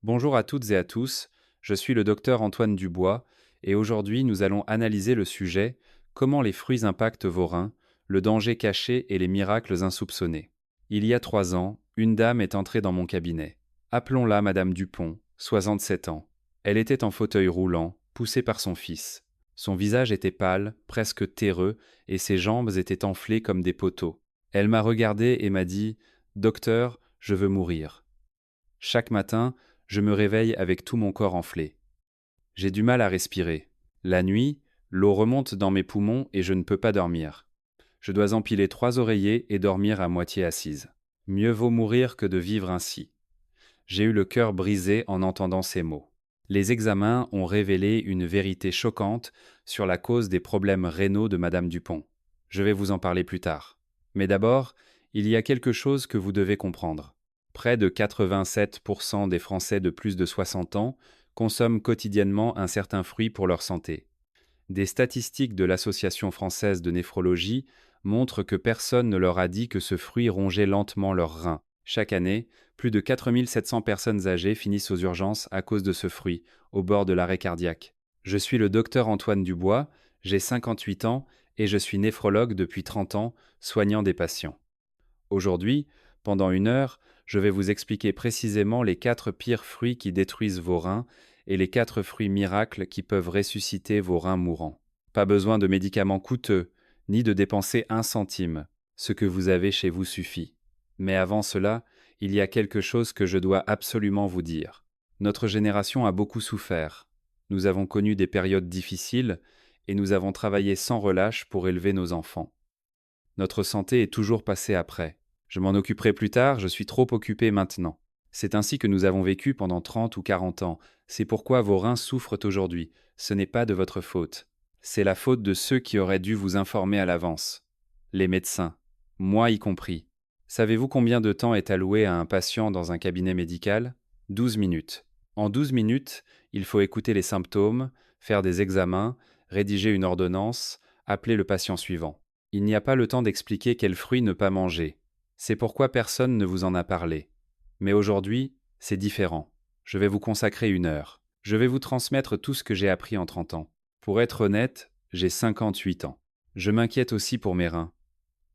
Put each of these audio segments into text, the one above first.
Bonjour à toutes et à tous, je suis le docteur Antoine Dubois et aujourd'hui nous allons analyser le sujet comment les fruits impactent vos reins, le danger caché et les miracles insoupçonnés. Il y a 3 ans, une dame est entrée dans mon cabinet. Appelons-la Madame Dupont, 67 ans. Elle était en fauteuil roulant, poussée par son fils. Son visage était pâle, presque terreux, et ses jambes étaient enflées comme des poteaux. Elle m'a regardé et m'a dit « Docteur, je veux mourir ». Chaque matin, je me réveille avec tout mon corps enflé. J'ai du mal à respirer. La nuit, l'eau remonte dans mes poumons et je ne peux pas dormir. Je dois empiler 3 oreillers et dormir à moitié assise. Mieux vaut mourir que de vivre ainsi. J'ai eu le cœur brisé en entendant ces mots. Les examens ont révélé une vérité choquante sur la cause des problèmes rénaux de Madame Dupont. Je vais vous en parler plus tard. Mais d'abord, il y a quelque chose que vous devez comprendre. Près de 87% des Français de plus de 60 ans consomment quotidiennement un certain fruit pour leur santé. Des statistiques de l'Association française de néphrologie montrent que personne ne leur a dit que ce fruit rongeait lentement leurs reins. Chaque année, plus de 4700 personnes âgées finissent aux urgences à cause de ce fruit, au bord de l'arrêt cardiaque. Je suis le docteur Antoine Dubois, j'ai 58 ans et je suis néphrologue depuis 30 ans, soignant des patients. Aujourd'hui, pendant 1 heure, je vais vous expliquer précisément les 4 pires fruits qui détruisent vos reins et les 4 fruits miracles qui peuvent ressusciter vos reins mourants. Pas besoin de médicaments coûteux, ni de dépenser un centime. Ce que vous avez chez vous suffit. Mais avant cela, il y a quelque chose que je dois absolument vous dire. Notre génération a beaucoup souffert. Nous avons connu des périodes difficiles et nous avons travaillé sans relâche pour élever nos enfants. Notre santé est toujours passée après. Je m'en occuperai plus tard, je suis trop occupé maintenant. C'est ainsi que nous avons vécu pendant 30 ou 40 ans. C'est pourquoi vos reins souffrent aujourd'hui. Ce n'est pas de votre faute. C'est la faute de ceux qui auraient dû vous informer à l'avance. Les médecins. Moi y compris. Savez-vous combien de temps est alloué à un patient dans un cabinet médical? 12 minutes. En 12 minutes, il faut écouter les symptômes, faire des examens, rédiger une ordonnance, appeler le patient suivant. Il n'y a pas le temps d'expliquer quels fruits ne pas manger. C'est pourquoi personne ne vous en a parlé. Mais aujourd'hui, c'est différent. Je vais vous consacrer 1 heure. Je vais vous transmettre tout ce que j'ai appris en 30 ans. Pour être honnête, j'ai 58 ans. Je m'inquiète aussi pour mes reins.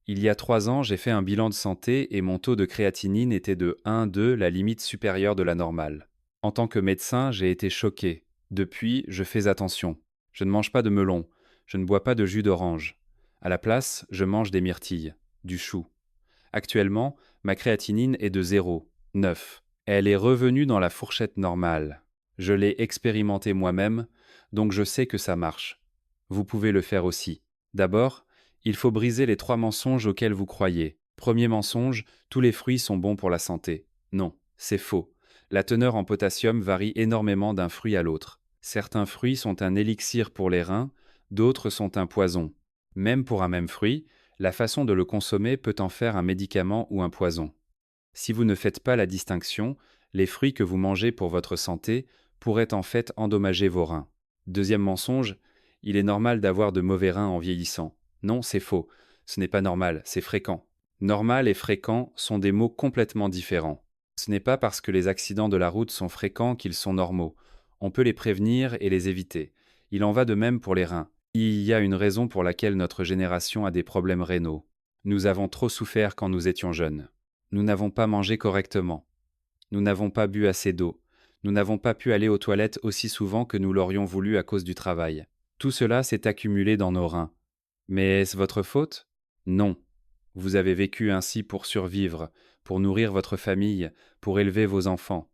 Il y a 3 ans, j'ai fait un bilan de santé et mon taux de créatinine était de 1,2, la limite supérieure de la normale. En tant que médecin, j'ai été choqué. Depuis, je fais attention. Je ne mange pas de melon. Je ne bois pas de jus d'orange. À la place, je mange des myrtilles, du chou. Actuellement, ma créatinine est de 0,9. Elle est revenue dans la fourchette normale. Je l'ai expérimenté moi-même, donc je sais que ça marche. Vous pouvez le faire aussi. D'abord, il faut briser les 3 mensonges auxquels vous croyez. Premier mensonge, tous les fruits sont bons pour la santé. Non, c'est faux. La teneur en potassium varie énormément d'un fruit à l'autre. Certains fruits sont un élixir pour les reins, d'autres sont un poison. Même pour un même fruit, la façon de le consommer peut en faire un médicament ou un poison. Si vous ne faites pas la distinction, les fruits que vous mangez pour votre santé pourraient en fait endommager vos reins. Deuxième mensonge, il est normal d'avoir de mauvais reins en vieillissant. Non, c'est faux. Ce n'est pas normal, c'est fréquent. Normal et fréquent sont des mots complètement différents. Ce n'est pas parce que les accidents de la route sont fréquents qu'ils sont normaux. On peut les prévenir et les éviter. Il en va de même pour les reins. Il y a une raison pour laquelle notre génération a des problèmes rénaux. Nous avons trop souffert quand nous étions jeunes. Nous n'avons pas mangé correctement. Nous n'avons pas bu assez d'eau. Nous n'avons pas pu aller aux toilettes aussi souvent que nous l'aurions voulu à cause du travail. Tout cela s'est accumulé dans nos reins. Mais est-ce votre faute? Non. Vous avez vécu ainsi pour survivre, pour nourrir votre famille, pour élever vos enfants.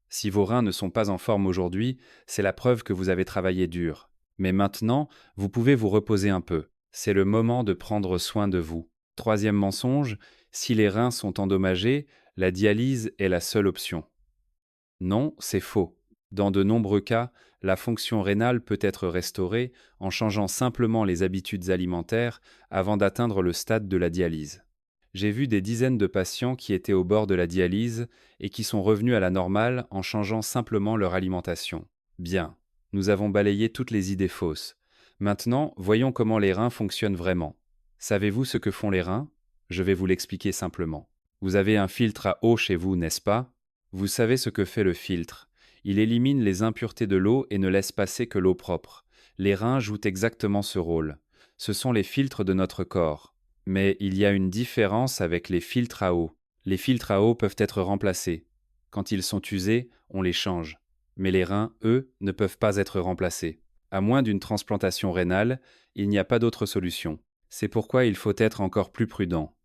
Si vos reins ne sont pas en forme aujourd'hui, c'est la preuve que vous avez travaillé dur. Mais maintenant, vous pouvez vous reposer un peu. C'est le moment de prendre soin de vous. Troisième mensonge, si les reins sont endommagés, la dialyse est la seule option. Non, c'est faux. Dans de nombreux cas, la fonction rénale peut être restaurée en changeant simplement les habitudes alimentaires avant d'atteindre le stade de la dialyse. J'ai vu des dizaines de patients qui étaient au bord de la dialyse et qui sont revenus à la normale en changeant simplement leur alimentation. Bien, nous avons balayé toutes les idées fausses. Maintenant, voyons comment les reins fonctionnent vraiment. Savez-vous ce que font les reins? Je vais vous l'expliquer simplement. Vous avez un filtre à eau chez vous, n'est-ce pas? Vous savez ce que fait le filtre. Il élimine les impuretés de l'eau et ne laisse passer que l'eau propre. Les reins jouent exactement ce rôle. Ce sont les filtres de notre corps. Mais il y a une différence avec les filtres à eau. Les filtres à eau peuvent être remplacés. Quand ils sont usés, on les change. Mais les reins, eux, ne peuvent pas être remplacés. À moins d'une transplantation rénale, il n'y a pas d'autre solution. C'est pourquoi il faut être encore plus prudent.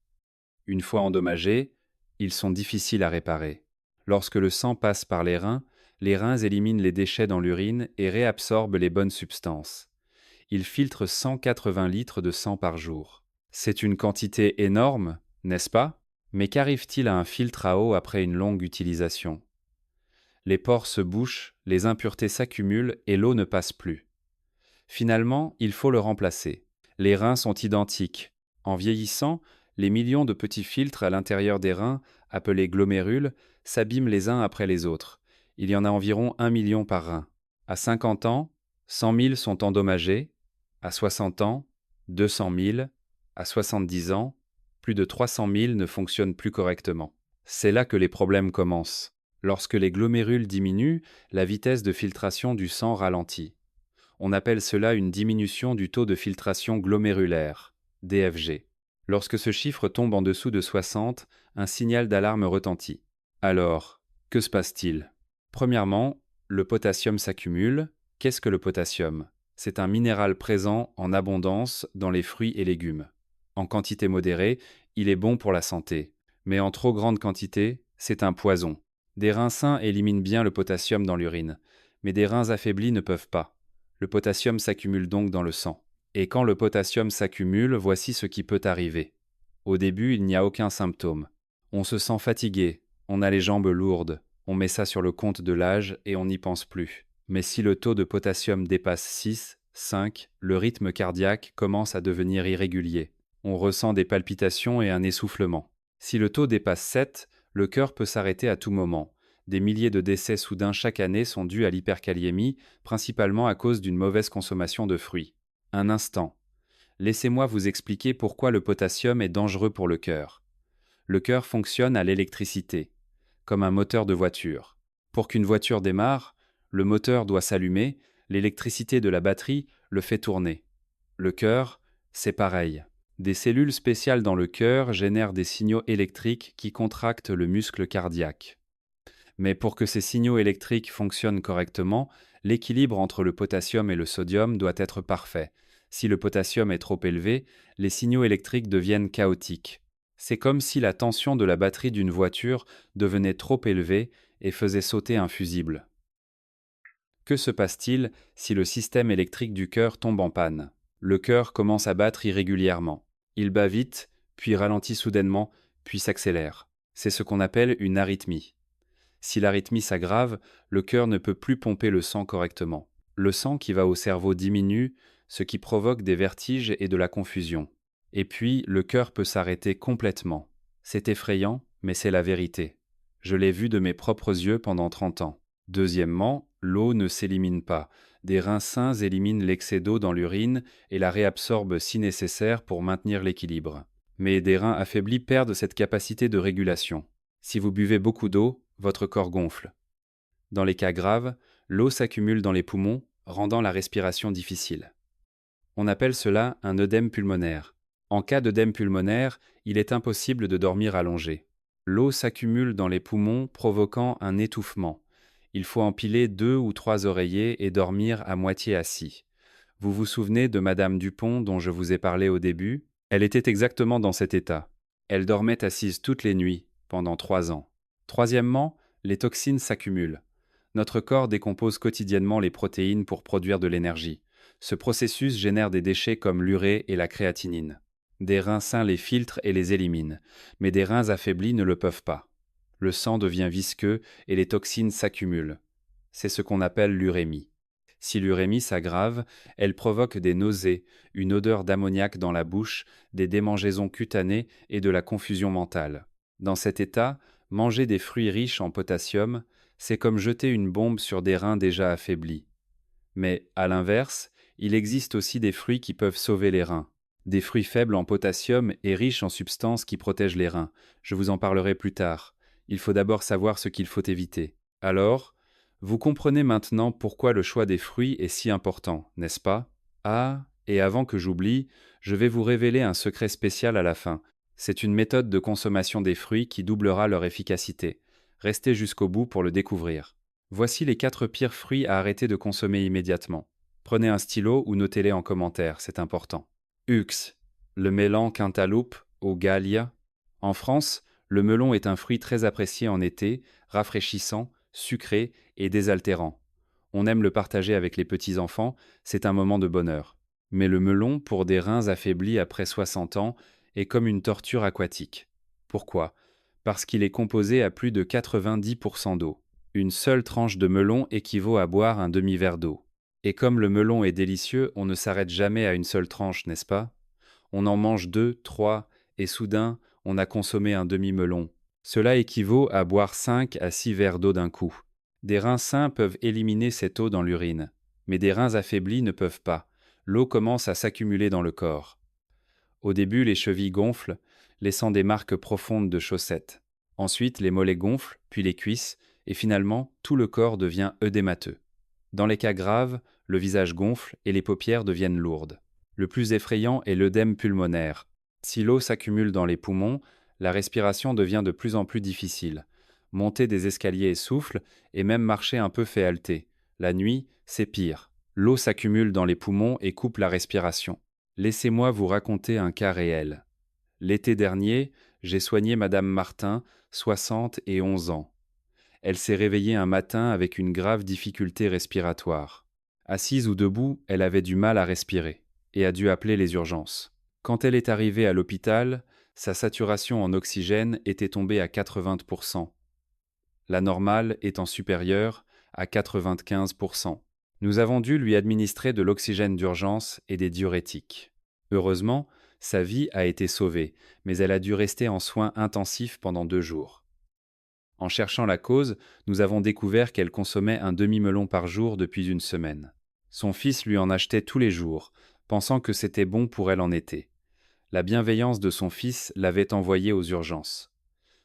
Une fois endommagés, ils sont difficiles à réparer. Lorsque le sang passe par les reins éliminent les déchets dans l'urine et réabsorbent les bonnes substances. Ils filtrent 180 litres de sang par jour. C'est une quantité énorme, n'est-ce pas? Mais qu'arrive-t-il à un filtre à eau après une longue utilisation? Les pores se bouchent, les impuretés s'accumulent et l'eau ne passe plus. Finalement, il faut le remplacer. Les reins sont identiques. En vieillissant, les millions de petits filtres à l'intérieur des reins, appelés glomérules, s'abîment les uns après les autres. Il y en a environ 1 million par rein. À 50 ans, 100 000 sont endommagés. À 60 ans, 200 000. À 70 ans, plus de 300 000 ne fonctionnent plus correctement. C'est là que les problèmes commencent. Lorsque les glomérules diminuent, la vitesse de filtration du sang ralentit. On appelle cela une diminution du taux de filtration glomérulaire, DFG. Lorsque ce chiffre tombe en dessous de 60, un signal d'alarme retentit. Alors, que se passe-t-il? Premièrement, le potassium s'accumule. Qu'est-ce que le potassium? C'est un minéral présent en abondance dans les fruits et légumes. En quantité modérée, il est bon pour la santé. Mais en trop grande quantité, c'est un poison. Des reins sains éliminent bien le potassium dans l'urine, mais des reins affaiblis ne peuvent pas. Le potassium s'accumule donc dans le sang. Et quand le potassium s'accumule, voici ce qui peut arriver. Au début, il n'y a aucun symptôme. On se sent fatigué, on a les jambes lourdes, on met ça sur le compte de l'âge et on n'y pense plus. Mais si le taux de potassium dépasse 6, 5, le rythme cardiaque commence à devenir irrégulier. On ressent des palpitations et un essoufflement. Si le taux dépasse 7, le cœur peut s'arrêter à tout moment. Des milliers de décès soudains chaque année sont dus à l'hyperkaliémie, principalement à cause d'une mauvaise consommation de fruits. Un instant. Laissez-moi vous expliquer pourquoi le potassium est dangereux pour le cœur. Le cœur fonctionne à l'électricité, comme un moteur de voiture. Pour qu'une voiture démarre, le moteur doit s'allumer, l'électricité de la batterie le fait tourner. Le cœur, c'est pareil. Des cellules spéciales dans le cœur génèrent des signaux électriques qui contractent le muscle cardiaque. Mais pour que ces signaux électriques fonctionnent correctement, l'équilibre entre le potassium et le sodium doit être parfait. Si le potassium est trop élevé, les signaux électriques deviennent chaotiques. C'est comme si la tension de la batterie d'une voiture devenait trop élevée et faisait sauter un fusible. Que se passe-t-il si le système électrique du cœur tombe en panne? Le cœur commence à battre irrégulièrement. Il bat vite, puis ralentit soudainement, puis s'accélère. C'est ce qu'on appelle une arythmie. Si l'arythmie s'aggrave, le cœur ne peut plus pomper le sang correctement. Le sang qui va au cerveau diminue, ce qui provoque des vertiges et de la confusion. Et puis, le cœur peut s'arrêter complètement. C'est effrayant, mais c'est la vérité. Je l'ai vu de mes propres yeux pendant 30 ans. Deuxièmement, l'eau ne s'élimine pas. Des reins sains éliminent l'excès d'eau dans l'urine et la réabsorbent si nécessaire pour maintenir l'équilibre. Mais des reins affaiblis perdent cette capacité de régulation. Si vous buvez beaucoup d'eau, votre corps gonfle. Dans les cas graves, l'eau s'accumule dans les poumons, rendant la respiration difficile. On appelle cela un œdème pulmonaire. En cas d'œdème pulmonaire, il est impossible de dormir allongé. L'eau s'accumule dans les poumons, provoquant un étouffement. Il faut empiler 2 ou 3 oreillers et dormir à moitié assis. Vous vous souvenez de Madame Dupont dont je vous ai parlé au début? Elle était exactement dans cet état. Elle dormait assise toutes les nuits, pendant 3 ans. Troisièmement, les toxines s'accumulent. Notre corps décompose quotidiennement les protéines pour produire de l'énergie. Ce processus génère des déchets comme l'urée et la créatinine. Des reins sains les filtrent et les éliminent, mais des reins affaiblis ne le peuvent pas. Le sang devient visqueux et les toxines s'accumulent. C'est ce qu'on appelle l'urémie. Si l'urémie s'aggrave, elle provoque des nausées, une odeur d'ammoniac dans la bouche, des démangeaisons cutanées et de la confusion mentale. Dans cet état, manger des fruits riches en potassium, c'est comme jeter une bombe sur des reins déjà affaiblis. Mais, à l'inverse, il existe aussi des fruits qui peuvent sauver les reins. Des fruits faibles en potassium et riches en substances qui protègent les reins. Je vous en parlerai plus tard. Il faut d'abord savoir ce qu'il faut éviter. Alors, vous comprenez maintenant pourquoi le choix des fruits est si important, n'est-ce pas? Ah, et avant que j'oublie, je vais vous révéler un secret spécial à la fin. C'est une méthode de consommation des fruits qui doublera leur efficacité. Restez jusqu'au bout pour le découvrir. Voici les 4 pires fruits à arrêter de consommer immédiatement. Prenez un stylo ou notez-les en commentaire, c'est important. Ux, le melon cantaloupe ou gallia. En France, le melon est un fruit très apprécié en été, rafraîchissant, sucré et désaltérant. On aime le partager avec les petits-enfants, c'est un moment de bonheur. Mais le melon, pour des reins affaiblis après 60 ans, est comme une torture aquatique. Pourquoi? Parce qu'il est composé à plus de 90% d'eau. Une seule tranche de melon équivaut à boire un demi-verre d'eau. Et comme le melon est délicieux, on ne s'arrête jamais à une seule tranche, n'est-ce pas? On en mange 2, 3, et soudain, on a consommé un demi-melon. Cela équivaut à boire 5 à 6 verres d'eau d'un coup. Des reins sains peuvent éliminer cette eau dans l'urine, mais des reins affaiblis ne peuvent pas. L'eau commence à s'accumuler dans le corps. Au début, les chevilles gonflent, laissant des marques profondes de chaussettes. Ensuite, les mollets gonflent, puis les cuisses, et finalement, tout le corps devient œdémateux. Dans les cas graves, le visage gonfle et les paupières deviennent lourdes. Le plus effrayant est l'œdème pulmonaire. Si l'eau s'accumule dans les poumons, la respiration devient de plus en plus difficile. Monter des escaliers essouffle, et même marcher un peu fait halter. La nuit, c'est pire. L'eau s'accumule dans les poumons et coupe la respiration. Laissez-moi vous raconter un cas réel. L'été dernier, j'ai soigné Madame Martin, 71 ans. Elle s'est réveillée un matin avec une grave difficulté respiratoire. Assise ou debout, elle avait du mal à respirer et a dû appeler les urgences. Quand elle est arrivée à l'hôpital, sa saturation en oxygène était tombée à 80%, la normale étant supérieure à 95%. Nous avons dû lui administrer de l'oxygène d'urgence et des diurétiques. Heureusement, sa vie a été sauvée, mais elle a dû rester en soins intensifs pendant 2 jours. En cherchant la cause, nous avons découvert qu'elle consommait un demi-melon par jour depuis une semaine. Son fils lui en achetait tous les jours, pensant que c'était bon pour elle en été. La bienveillance de son fils l'avait envoyée aux urgences.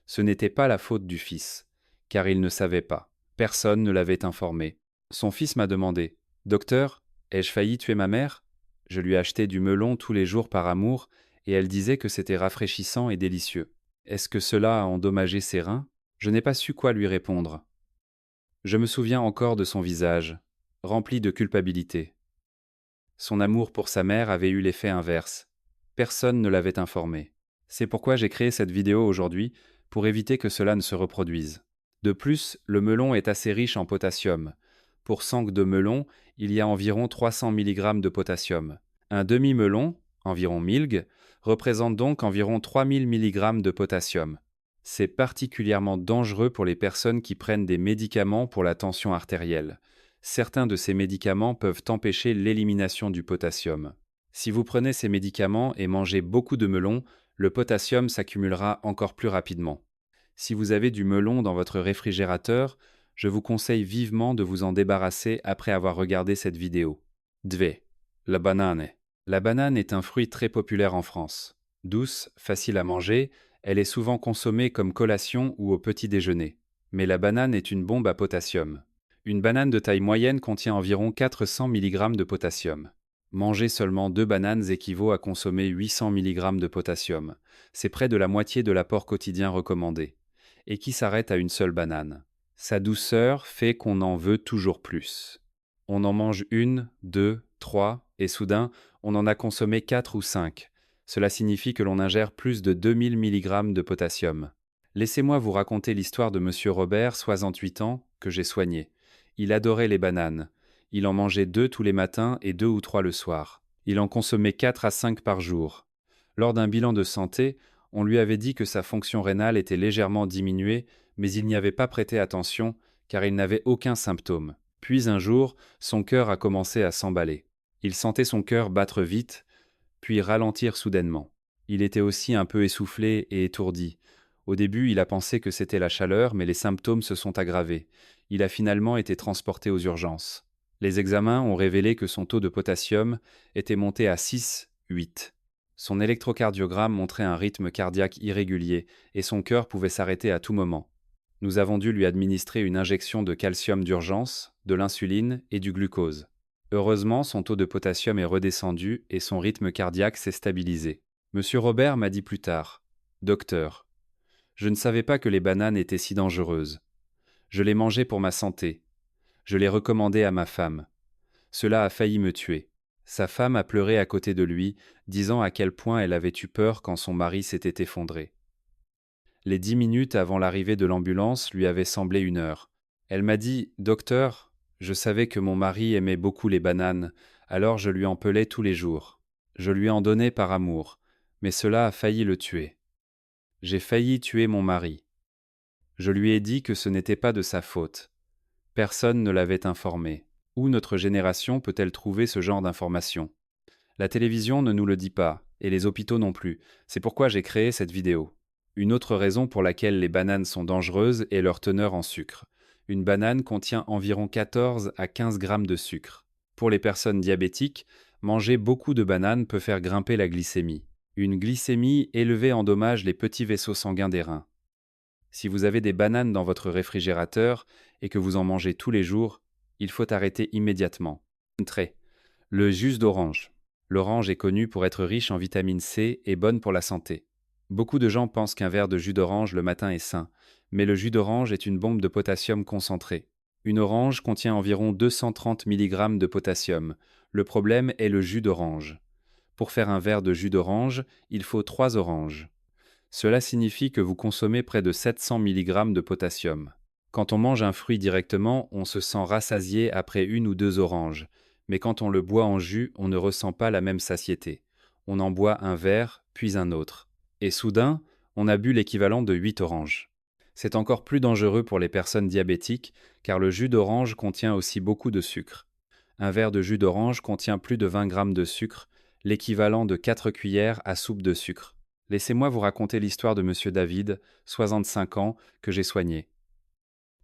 Ce n'était pas la faute du fils, car il ne savait pas. Personne ne l'avait informé. Son fils m'a demandé : « Docteur, ai-je failli tuer ma mère ? Je lui achetais du melon tous les jours par amour, et elle disait que c'était rafraîchissant et délicieux. Est-ce que cela a endommagé ses reins ? » Je n'ai pas su quoi lui répondre. Je me souviens encore de son visage, rempli de culpabilité. Son amour pour sa mère avait eu l'effet inverse. Personne ne l'avait informé. C'est pourquoi j'ai créé cette vidéo aujourd'hui, pour éviter que cela ne se reproduise. De plus, le melon est assez riche en potassium. Pour 100 g de melon, il y a environ 300 mg de potassium. Un demi-melon, environ 1000 g, représente donc environ 3000 mg de potassium. C'est particulièrement dangereux pour les personnes qui prennent des médicaments pour la tension artérielle. Certains de ces médicaments peuvent empêcher l'élimination du potassium. Si vous prenez ces médicaments et mangez beaucoup de melon, le potassium s'accumulera encore plus rapidement. Si vous avez du melon dans votre réfrigérateur, je vous conseille vivement de vous en débarrasser après avoir regardé cette vidéo. 2. La banane. La banane est un fruit très populaire en France. Douce, facile à manger, elle est souvent consommée comme collation ou au petit déjeuner. Mais la banane est une bombe à potassium. Une banane de taille moyenne contient environ 400 mg de potassium. Manger seulement 2 bananes équivaut à consommer 800 mg de potassium. C'est près de la moitié de l'apport quotidien recommandé. Et qui s'arrête à une seule banane. Sa douceur fait qu'on en veut toujours plus. On en mange 1, 2, 3, et soudain, on en a consommé 4 ou 5. Cela signifie que l'on ingère plus de 2000 mg de potassium. Laissez-moi vous raconter l'histoire de Monsieur Robert, 68 ans, que j'ai soigné. Il adorait les bananes. Il en mangeait 2 tous les matins et 2 ou 3 le soir. Il en consommait 4 à 5 par jour. Lors d'un bilan de santé, on lui avait dit que sa fonction rénale était légèrement diminuée, mais il n'y avait pas prêté attention, car il n'avait aucun symptôme. Puis un jour, son cœur a commencé à s'emballer. Il sentait son cœur battre vite, puis ralentir soudainement. Il était aussi un peu essoufflé et étourdi. Au début, il a pensé que c'était la chaleur, mais les symptômes se sont aggravés. Il a finalement été transporté aux urgences. Les examens ont révélé que son taux de potassium était monté à 6, 8. Son électrocardiogramme montrait un rythme cardiaque irrégulier et son cœur pouvait s'arrêter à tout moment. Nous avons dû lui administrer une injection de calcium d'urgence, de l'insuline et du glucose. Heureusement, son taux de potassium est redescendu et son rythme cardiaque s'est stabilisé. Monsieur Robert m'a dit plus tard: Docteur, je ne savais pas que les bananes étaient si dangereuses. Je les mangeais pour ma santé. Je les recommandais à ma femme. Cela a failli me tuer. Sa femme a pleuré à côté de lui, disant à quel point elle avait eu peur quand son mari s'était effondré. Les 10 minutes avant l'arrivée de l'ambulance lui avaient semblé une heure. Elle m'a dit: Docteur, je savais que mon mari aimait beaucoup les bananes, alors je lui en pelais tous les jours. Je lui en donnais par amour, mais cela a failli le tuer. J'ai failli tuer mon mari. Je lui ai dit que ce n'était pas de sa faute. Personne ne l'avait informé. Où notre génération peut-elle trouver ce genre d'informations? La télévision ne nous le dit pas, et les hôpitaux non plus. C'est pourquoi j'ai créé cette vidéo. Une autre raison pour laquelle les bananes sont dangereuses est leur teneur en sucre. Une banane contient environ 14 à 15 grammes de sucre. Pour les personnes diabétiques, manger beaucoup de bananes peut faire grimper la glycémie. Une glycémie élevée endommage les petits vaisseaux sanguins des reins. Si vous avez des bananes dans votre réfrigérateur et que vous en mangez tous les jours, il faut arrêter immédiatement. Trait. Le jus d'orange. L'orange est connue pour être riche en vitamine C et bonne pour la santé. Beaucoup de gens pensent qu'un verre de jus d'orange le matin est sain, mais le jus d'orange est une bombe de potassium concentré. Une orange contient environ 230 mg de potassium. Le problème est le jus d'orange. Pour faire un verre de jus d'orange, il faut 3 oranges. Cela signifie que vous consommez près de 700 mg de potassium. Quand on mange un fruit directement, on se sent rassasié après 1 ou 2 oranges, mais quand on le boit en jus, on ne ressent pas la même satiété. On en boit un verre, puis un autre. Et soudain, on a bu l'équivalent de 8 oranges. C'est encore plus dangereux pour les personnes diabétiques, car le jus d'orange contient aussi beaucoup de sucre. Un verre de jus d'orange contient plus de 20 grammes de sucre, l'équivalent de 4 cuillères à soupe de sucre. Laissez-moi vous raconter l'histoire de Monsieur David, 65 ans, que j'ai soigné.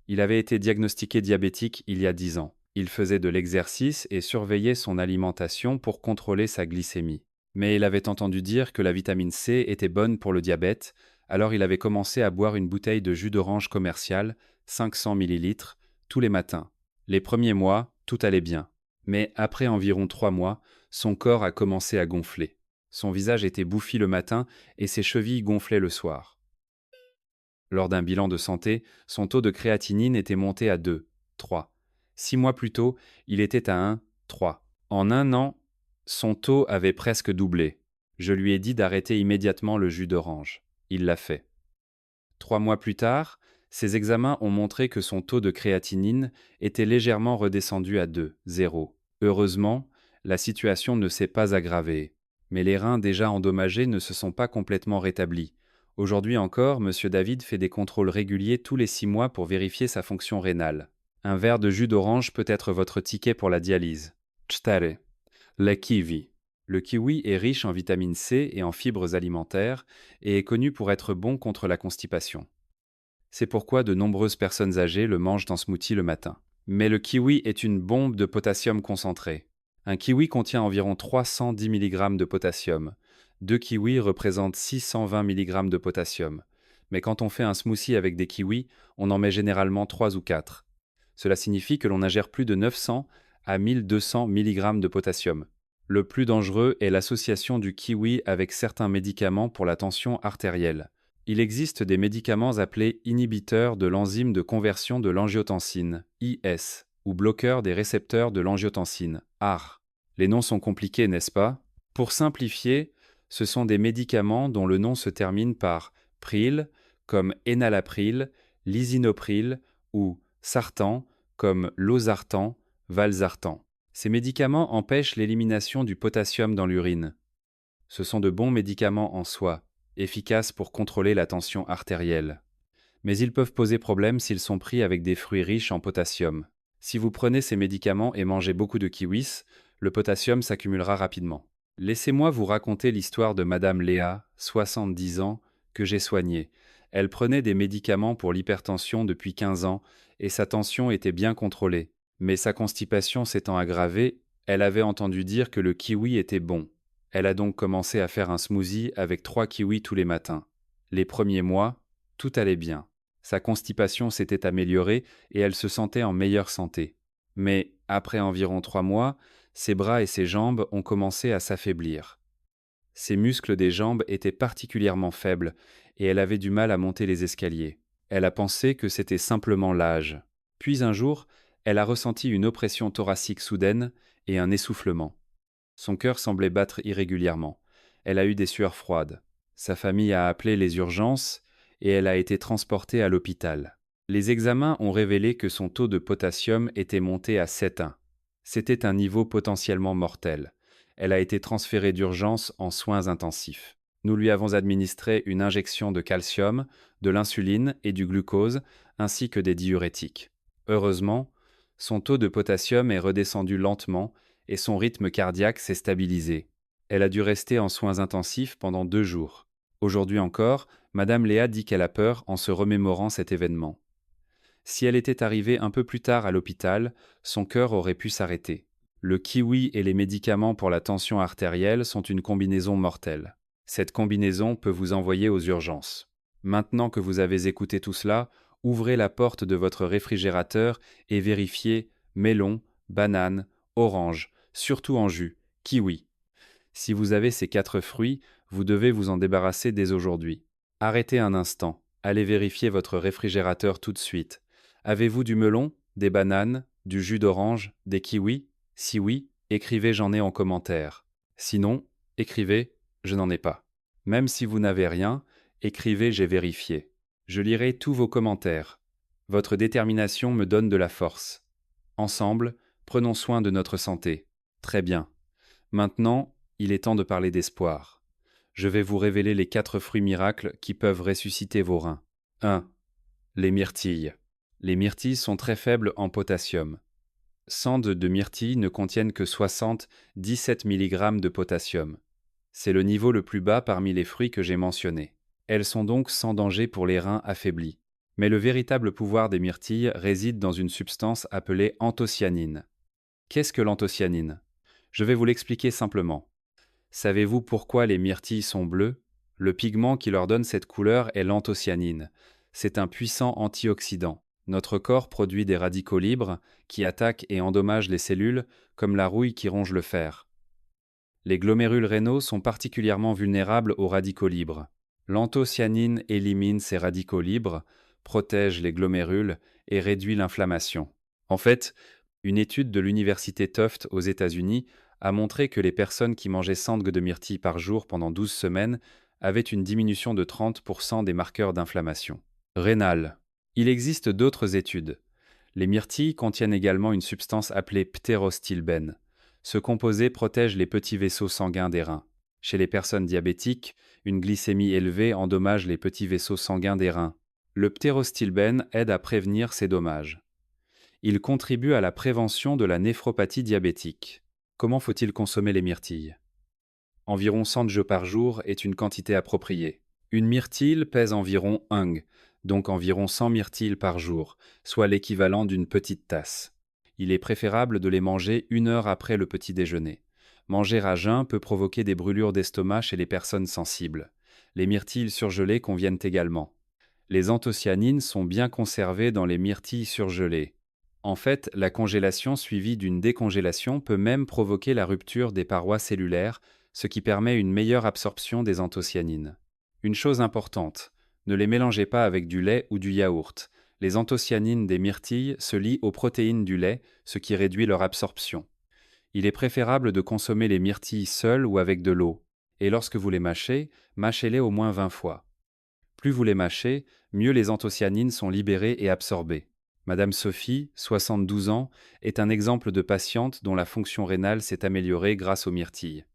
Il avait été diagnostiqué diabétique il y a 10 ans. Il faisait de l'exercice et surveillait son alimentation pour contrôler sa glycémie. Mais il avait entendu dire que la vitamine C était bonne pour le diabète, alors il avait commencé à boire une bouteille de jus d'orange commercial, 500 ml, tous les matins. Les premiers mois, tout allait bien. Mais après environ 3 mois, son corps a commencé à gonfler. Son visage était bouffi le matin et ses chevilles gonflaient le soir. Lors d'un bilan de santé, son taux de créatinine était monté à 2, 3. 6 mois plus tôt, il était à 1, 3. En un an, son taux avait presque doublé. Je lui ai dit d'arrêter immédiatement le jus d'orange. Il l'a fait. 3 mois plus tard, ses examens ont montré que son taux de créatinine était légèrement redescendu à 2, 0. Heureusement, la situation ne s'est pas aggravée. Mais les reins déjà endommagés ne se sont pas complètement rétablis. Aujourd'hui encore, M. David fait des contrôles réguliers tous les 6 mois pour vérifier sa fonction rénale. Un verre de jus d'orange peut être votre ticket pour la dialyse. 4. Le kiwi. Le kiwi est riche en vitamine C et en fibres alimentaires et est connu pour être bon contre la constipation. C'est pourquoi de nombreuses personnes âgées le mangent en smoothie le matin. Mais le kiwi est une bombe de potassium concentré. Un kiwi contient environ 310 mg de potassium. 2 kiwis représentent 620 mg de potassium. Mais quand on fait un smoothie avec des kiwis, on en met généralement 3 ou 4. Cela signifie que l'on ingère plus de 900 à 1200 mg de potassium. Le plus dangereux est l'association du kiwi avec certains médicaments pour la tension artérielle. Il existe des médicaments appelés inhibiteurs de l'enzyme de conversion de l'angiotensine, IS, ou bloqueurs des récepteurs de l'angiotensine, AR. Les noms sont compliqués, n'est-ce pas? Pour simplifier, ce sont des médicaments dont le nom se termine par pril, comme enalapril, lisinopril, ou sartan, comme losartan, valsartan. Ces médicaments empêchent l'élimination du potassium dans l'urine. Ce sont de bons médicaments en soi, efficaces pour contrôler la tension artérielle. Mais ils peuvent poser problème s'ils sont pris avec des fruits riches en potassium. Si vous prenez ces médicaments et mangez beaucoup de kiwis, le potassium s'accumulera rapidement. Laissez-moi vous raconter l'histoire de Madame Léa, 70 ans, que j'ai soignée. Elle prenait des médicaments pour l'hypertension depuis 15 ans et sa tension était bien contrôlée. Mais sa constipation s'étant aggravée, elle avait entendu dire que le kiwi était bon. Elle a donc commencé à faire un smoothie avec 3 kiwis tous les matins. Les premiers mois, tout allait bien. Sa constipation s'était améliorée et elle se sentait en meilleure santé. Mais, après environ 3 mois, ses bras et ses jambes ont commencé à s'affaiblir. Ses muscles des jambes étaient particulièrement faibles et elle avait du mal à monter les escaliers. Elle a pensé que c'était simplement l'âge. Puis un jour, elle a ressenti une oppression thoracique soudaine et un essoufflement. Son cœur semblait battre irrégulièrement. Elle a eu des sueurs froides. Sa famille a appelé les urgences et elle a été transportée à l'hôpital. Les examens ont révélé que son taux de potassium était monté à 7,1. C'était un niveau potentiellement mortel. Elle a été transférée d'urgence en soins intensifs. Nous lui avons administré une injection de calcium, de l'insuline et du glucose, ainsi que des diurétiques. Heureusement, son taux de potassium est redescendu lentement et son rythme cardiaque s'est stabilisé. Elle a dû rester en soins intensifs pendant 2 jours. Aujourd'hui encore, Madame Léa dit qu'elle a peur en se remémorant cet événement. Si elle était arrivée un peu plus tard à l'hôpital, son cœur aurait pu s'arrêter. Le kiwi et les médicaments pour la tension artérielle sont une combinaison mortelle. Cette combinaison peut vous envoyer aux urgences. Maintenant que vous avez écouté tout cela, ouvrez la porte de votre réfrigérateur et vérifiez melon, banane, orange, surtout en jus, kiwi. Si vous avez ces 4 fruits, vous devez vous en débarrasser dès aujourd'hui. Arrêtez un instant, allez vérifier votre réfrigérateur tout de suite. Avez-vous du melon, des bananes, du jus d'orange, des kiwis? Si oui, écrivez j'en ai en commentaire. Sinon, écrivez je n'en ai pas. Même si vous n'avez rien, écrivez j'ai vérifié. Je lirai tous vos commentaires. Votre détermination me donne de la force. Ensemble, prenons soin de notre santé. Très bien. Maintenant, il est temps de parler d'espoir. Je vais vous révéler les 4 fruits miracles qui peuvent ressusciter vos reins. 1. Les myrtilles. Les myrtilles sont très faibles en potassium. 100 de myrtilles ne contiennent que 17 mg de potassium. C'est le niveau le plus bas parmi les fruits que j'ai mentionnés. Elles sont donc sans danger pour les reins affaiblis. Mais le véritable pouvoir des myrtilles réside dans une substance appelée anthocyanine. Qu'est-ce que l'anthocyanine? Je vais vous l'expliquer simplement. Savez-vous pourquoi les myrtilles sont bleues? Le pigment qui leur donne cette couleur est l'anthocyanine. C'est un puissant antioxydant. Notre corps produit des radicaux libres qui attaquent et endommagent les cellules, comme la rouille qui ronge le fer. Les glomérules rénaux sont particulièrement vulnérables aux radicaux libres. L'anthocyanine élimine ces radicaux libres, protège les glomérules et réduit l'inflammation. En fait, une étude de l'université Tufts aux États-Unis a montré que les personnes qui mangeaient 100 de myrtilles par jour pendant 12 semaines avaient une diminution de 30% des marqueurs d'inflammation. Rénale. Il existe d'autres études. Les myrtilles contiennent également une substance appelée ptérostilbène. Ce composé protège les petits vaisseaux sanguins des reins. Chez les personnes diabétiques, une glycémie élevée endommage les petits vaisseaux sanguins des reins. Le ptérostilbène aide à prévenir ces dommages. Il contribue à la prévention de la néphropathie diabétique. Comment faut-il consommer les myrtilles? Environ 100 jeux par jour est une quantité appropriée. Une myrtille pèse environ 1 g, donc environ 100 myrtilles par jour, soit l'équivalent d'une petite tasse. Il est préférable de les manger 1 heure après le petit déjeuner. Manger à jeun peut provoquer des brûlures d'estomac chez les personnes sensibles. Les myrtilles surgelées conviennent également. Les anthocyanines sont bien conservées dans les myrtilles surgelées. En fait, la congélation suivie d'une décongélation peut même provoquer la rupture des parois cellulaires, ce qui permet une meilleure absorption des anthocyanines. Une chose importante, ne les mélangez pas avec du lait ou du yaourt. Les anthocyanines des myrtilles se lient aux protéines du lait, ce qui réduit leur absorption. Il est préférable de consommer les myrtilles seules ou avec de l'eau. Et lorsque vous les mâchez, mâchez-les au moins 20 fois. Plus vous les mâchez, mieux les anthocyanines sont libérées et absorbées. Madame Sophie, 72 ans, est un exemple de patiente dont la fonction rénale s'est améliorée grâce aux myrtilles.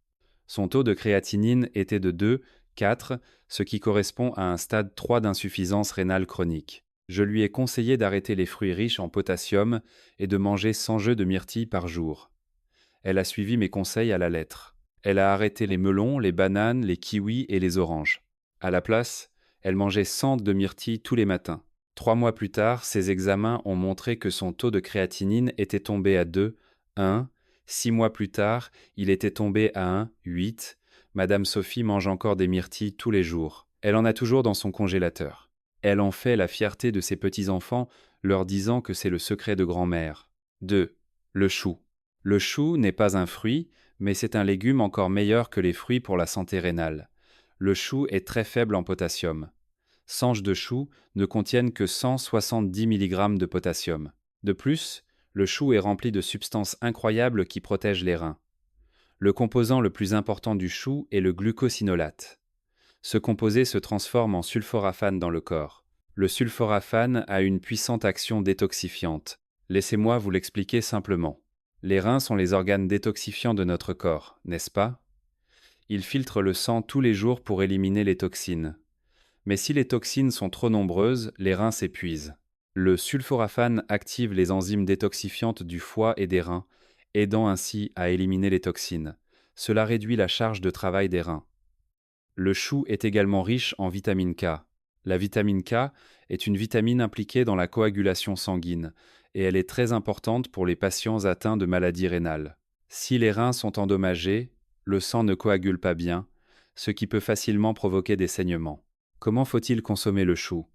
Son taux de créatinine était de 2, 4, ce qui correspond à un stade 3 d'insuffisance rénale chronique. Je lui ai conseillé d'arrêter les fruits riches en potassium et de manger 100 jeux de myrtilles par jour. Elle a suivi mes conseils à la lettre. Elle a arrêté les melons, les bananes, les kiwis et les oranges. À la place, elle mangeait 100 de myrtilles tous les matins. 3 mois plus tard, ses examens ont montré que son taux de créatinine était tombé à 2, 1. 6 mois plus tard, il était tombé à 1, 8. Madame Sophie mange encore des myrtilles tous les jours. Elle en a toujours dans son congélateur. Elle en fait la fierté de ses petits-enfants, leur disant que c'est le secret de grand-mère. 2. Le chou. Le chou n'est pas un fruit, mais c'est un légume encore meilleur que les fruits pour la santé rénale. Le chou est très faible en potassium. Sanges de chou ne contiennent que 170 mg de potassium. De plus, le chou est rempli de substances incroyables qui protègent les reins. Le composant le plus important du chou est le glucosinolate. Ce composé se transforme en sulforaphane dans le corps. Le sulforaphane a une puissante action détoxifiante. Laissez-moi vous l'expliquer simplement. Les reins sont les organes détoxifiants de notre corps, n'est-ce pas? Ils filtrent le sang tous les jours pour éliminer les toxines. Mais si les toxines sont trop nombreuses, les reins s'épuisent. Le sulforaphane active les enzymes détoxifiantes du foie et des reins, aidant ainsi à éliminer les toxines. Cela réduit la charge de travail des reins. Le chou est également riche en vitamine K. La vitamine K est une vitamine impliquée dans la coagulation sanguine, et elle est très importante pour les patients atteints de maladies rénales. Si les reins sont endommagés, le sang ne coagule pas bien, ce qui peut facilement provoquer des saignements. Comment faut-il consommer le chou?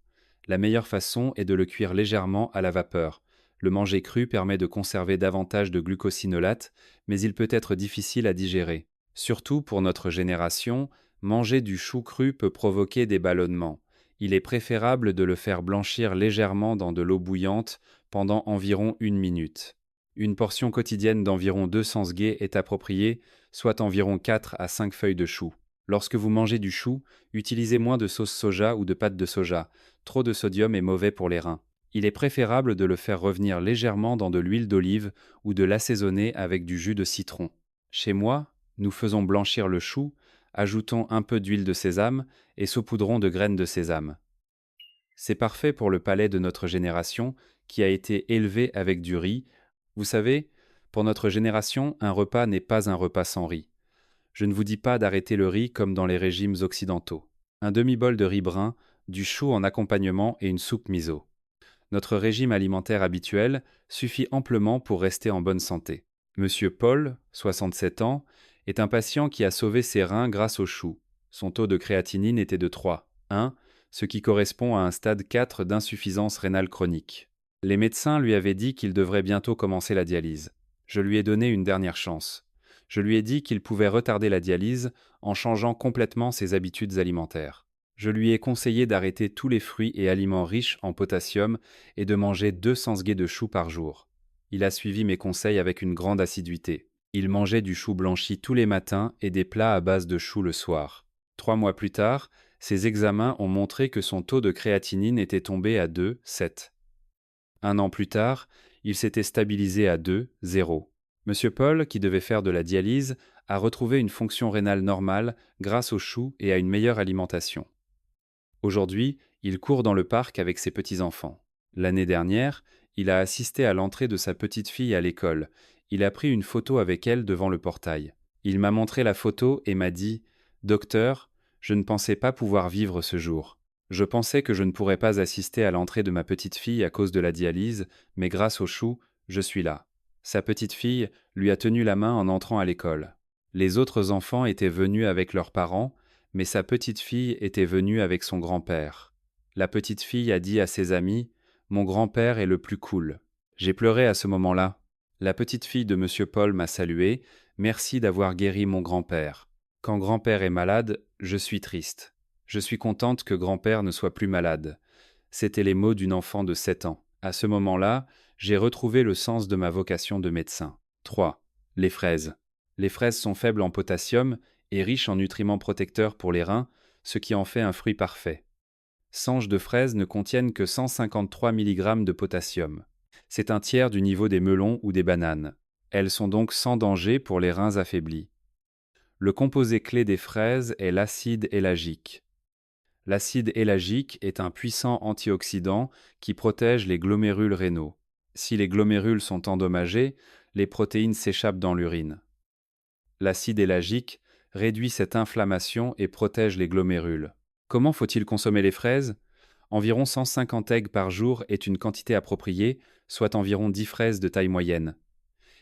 La meilleure façon est de le cuire légèrement à la vapeur. Le manger cru permet de conserver davantage de glucosinolate, mais il peut être difficile à digérer. Surtout pour notre génération, manger du chou cru peut provoquer des ballonnements. Il est préférable de le faire blanchir légèrement dans de l'eau bouillante pendant environ 1 minute. Une portion quotidienne d'environ 200 sgé est appropriée, soit environ 4 à 5 feuilles de chou. Lorsque vous mangez du chou, utilisez moins de sauce soja ou de pâte de soja. Trop de sodium est mauvais pour les reins. Il est préférable de le faire revenir légèrement dans de l'huile d'olive ou de l'assaisonner avec du jus de citron. Chez moi, nous faisons blanchir le chou, ajoutons un peu d'huile de sésame et saupoudrons de graines de sésame. C'est parfait pour le palais de notre génération qui a été élevé avec du riz. Vous savez, pour notre génération, un repas n'est pas un repas sans riz. Je ne vous dis pas d'arrêter le riz comme dans les régimes occidentaux. Un demi-bol de riz brun, du chou en accompagnement et une soupe miso. Notre régime alimentaire habituel suffit amplement pour rester en bonne santé. Monsieur Paul, 67 ans, est un patient qui a sauvé ses reins grâce au chou. Son taux de créatinine était de 3,1, ce qui correspond à un stade 4 d'insuffisance rénale chronique. Les médecins lui avaient dit qu'il devrait bientôt commencer la dialyse. Je lui ai donné une dernière chance. Je lui ai dit qu'il pouvait retarder la dialyse en changeant complètement ses habitudes alimentaires. Je lui ai conseillé d'arrêter tous les fruits et aliments riches en potassium et de manger 200 sgé de chou par jour. Il a suivi mes conseils avec une grande assiduité. Il mangeait du chou blanchi tous les matins et des plats à base de chou le soir. 3 mois plus tard, ses examens ont montré que son taux de créatinine était tombé à 2,7. 1 an plus tard, il s'était stabilisé à 2,0. Monsieur Paul, qui devait faire de la dialyse, a retrouvé une fonction rénale normale grâce au chou et à une meilleure alimentation. Aujourd'hui, il court dans le parc avec ses petits-enfants. L'année dernière, il a assisté à l'entrée de sa petite-fille à l'école. Il a pris une photo avec elle devant le portail. Il m'a montré la photo et m'a dit « Docteur, je ne pensais pas pouvoir vivre ce jour. Je pensais que je ne pourrais pas assister à l'entrée de ma petite-fille à cause de la dialyse, mais grâce au chou, je suis là. » Sa petite-fille lui a tenu la main en entrant à l'école. Les autres enfants étaient venus avec leurs parents, mais sa petite-fille était venue avec son grand-père. La petite-fille a dit à ses amis « Mon grand-père est le plus cool. » J'ai pleuré à ce moment-là. La petite-fille de Monsieur Paul m'a salué « Merci d'avoir guéri mon grand-père. Quand grand-père est malade, je suis triste. Je suis contente que grand-père ne soit plus malade. » C'étaient les mots d'une enfant de 7 ans. À ce moment-là, j'ai retrouvé le sens de ma vocation de médecin. 3. Les fraises. Les fraises sont faibles en potassium et riches en nutriments protecteurs pour les reins, ce qui en fait un fruit parfait. Sanges de fraises ne contiennent que 153 mg de potassium. C'est un tiers du niveau des melons ou des bananes. Elles sont donc sans danger pour les reins affaiblis. Le composé clé des fraises est l'acide éllagique. L'acide éllagique est un puissant antioxydant qui protège les glomérules rénaux. Si les glomérules sont endommagés, les protéines s'échappent dans l'urine. L'acide éllagique réduit cette inflammation et protège les glomérules. Comment faut-il consommer les fraises? Environ 150 aigues par jour est une quantité appropriée, soit environ 10 fraises de taille moyenne.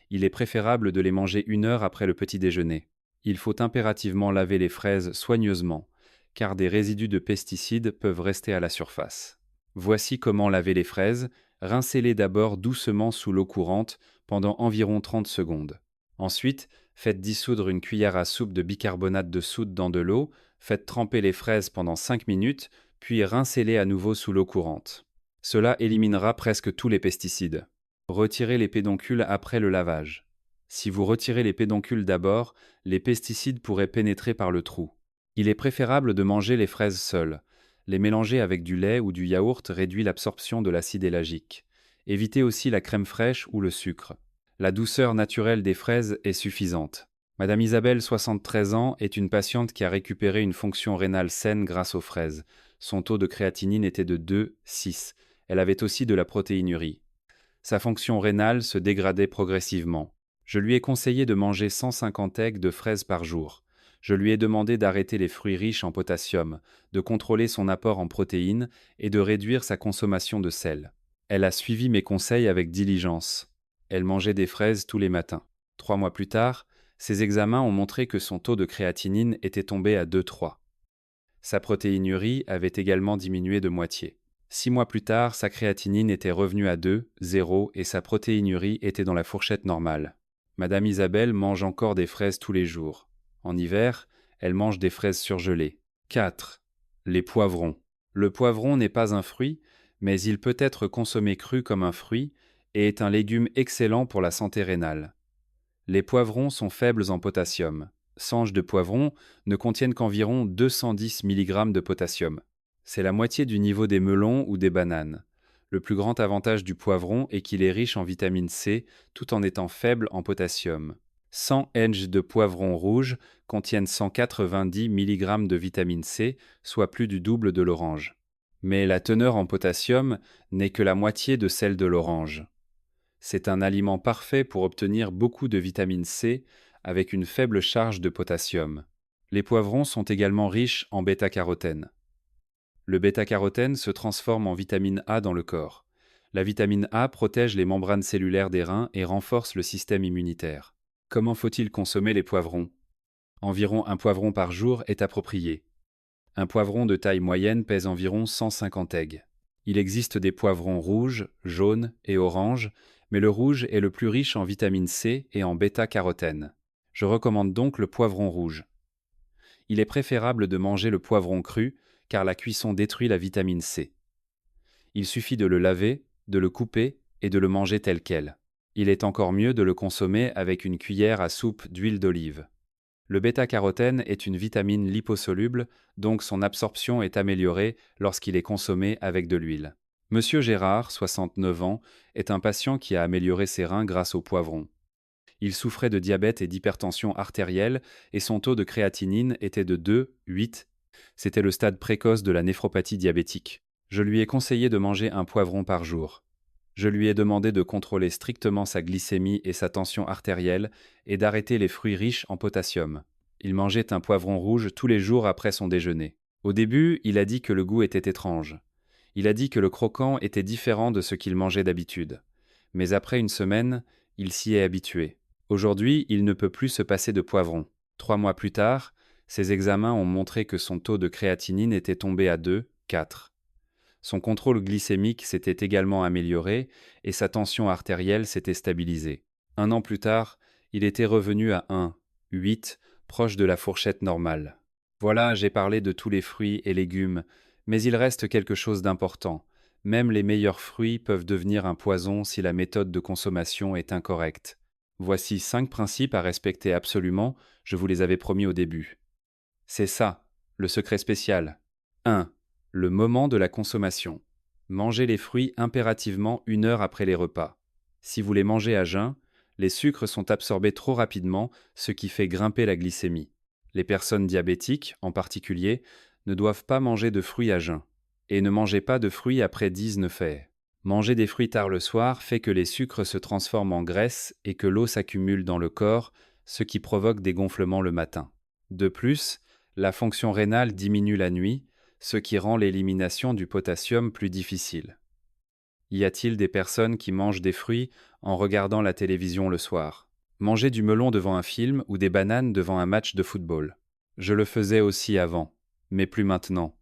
Il est préférable de les manger 1 heure après le petit déjeuner. Il faut impérativement laver les fraises soigneusement. car des résidus de pesticides peuvent rester à la surface. Voici comment laver les fraises. Rincez-les d'abord doucement sous l'eau courante pendant environ 30 secondes. Ensuite, faites dissoudre une cuillère à soupe de bicarbonate de soude dans de l'eau, faites tremper les fraises pendant 5 minutes, puis rincez-les à nouveau sous l'eau courante. Cela éliminera presque tous les pesticides. Retirez les pédoncules après le lavage. Si vous retirez les pédoncules d'abord, les pesticides pourraient pénétrer par le trou. Il est préférable de manger les fraises seules. Les mélanger avec du lait ou du yaourt réduit l'absorption de l'acide élagique. Évitez aussi la crème fraîche ou le sucre. La douceur naturelle des fraises est suffisante. Madame Isabelle, 73 ans, est une patiente qui a récupéré une fonction rénale saine grâce aux fraises. Son taux de créatinine était de 2,6. Elle avait aussi de la protéinurie. Sa fonction rénale se dégradait progressivement. Je lui ai conseillé de manger 150 eggs de fraises par jour. Je lui ai demandé d'arrêter les fruits riches en potassium, de contrôler son apport en protéines et de réduire sa consommation de sel. Elle a suivi mes conseils avec diligence. Elle mangeait des fraises tous les matins. 3 mois plus tard, ses examens ont montré que son taux de créatinine était tombé à 2,3. Sa protéinurie avait également diminué de moitié. 6 mois plus tard, sa créatinine était revenue à 2,0 et sa protéinurie était dans la fourchette normale. Madame Isabelle mange encore des fraises tous les jours. En hiver, elle mange des fraises surgelées. 4. Les poivrons. Le poivron n'est pas un fruit, mais il peut être consommé cru comme un fruit et est un légume excellent pour la santé rénale. Les poivrons sont faibles en potassium. Sanges de poivron ne contiennent qu'environ 210 mg de potassium. C'est la moitié du niveau des melons ou des bananes. Le plus grand avantage du poivron est qu'il est riche en vitamine C tout en étant faible en potassium. 100 henges de poivron rouge contiennent 190 mg de vitamine C, soit plus du double de l'orange. Mais la teneur en potassium n'est que la moitié de celle de l'orange. C'est un aliment parfait pour obtenir beaucoup de vitamine C avec une faible charge de potassium. Les poivrons sont également riches en bêta-carotène. Le bêta-carotène se transforme en vitamine A dans le corps. La vitamine A protège les membranes cellulaires des reins et renforce le système immunitaire. Comment faut-il consommer les poivrons? Environ un poivron par jour est approprié. Un poivron de taille moyenne pèse environ 150 eggs. Il existe des poivrons rouges, jaunes et oranges, mais le rouge est le plus riche en vitamine C et en bêta-carotène. Je recommande donc le poivron rouge. Il est préférable de manger le poivron cru, car la cuisson détruit la vitamine C. Il suffit de le laver, de le couper et de le manger tel quel. Il est encore mieux de le consommer avec une cuillère à soupe d'huile d'olive. Le bêta-carotène est une vitamine liposoluble, donc son absorption est améliorée lorsqu'il est consommé avec de l'huile. Monsieur Gérard, 69 ans, est un patient qui a amélioré ses reins grâce au poivron. Il souffrait de diabète et d'hypertension artérielle et son taux de créatinine était de 2,8. C'était le stade précoce de la néphropathie diabétique. Je lui ai conseillé de manger un poivron par jour. Je lui ai demandé de contrôler strictement sa glycémie et sa tension artérielle et d'arrêter les fruits riches en potassium. Il mangeait un poivron rouge tous les jours après son déjeuner. Au début, il a dit que le goût était étrange. Il a dit que le croquant était différent de ce qu'il mangeait d'habitude. Mais après une semaine, il s'y est habitué. Aujourd'hui, il ne peut plus se passer de poivron. 3 mois plus tard, ses examens ont montré que son taux de créatinine était tombé à 2,4. Son contrôle glycémique s'était également amélioré et sa tension artérielle s'était stabilisée. 1 an plus tard, il était revenu à 1,8, proche de la fourchette normale. Voilà, j'ai parlé de tous les fruits et légumes, mais il reste quelque chose d'important. Même les meilleurs fruits peuvent devenir un poison si la méthode de consommation est incorrecte. Voici 5 principes à respecter absolument, je vous les avais promis au début. C'est ça, le secret spécial. 1. Le moment de la consommation. Mangez les fruits impérativement 1 heure après les repas. Si vous les mangez à jeun, les sucres sont absorbés trop rapidement, ce qui fait grimper la glycémie. Les personnes diabétiques, en particulier, ne doivent pas manger de fruits à jeun. Et ne mangez pas de fruits après 19 heures. Manger des fruits tard le soir fait que les sucres se transforment en graisse et que l'eau s'accumule dans le corps, ce qui provoque des gonflements le matin. De plus, la fonction rénale diminue la nuit, ce qui rend l'élimination du potassium plus difficile. Y a-t-il des personnes qui mangent des fruits en regardant la télévision le soir? Manger du melon devant un film ou des bananes devant un match de football. Je le faisais aussi avant. Mais plus maintenant.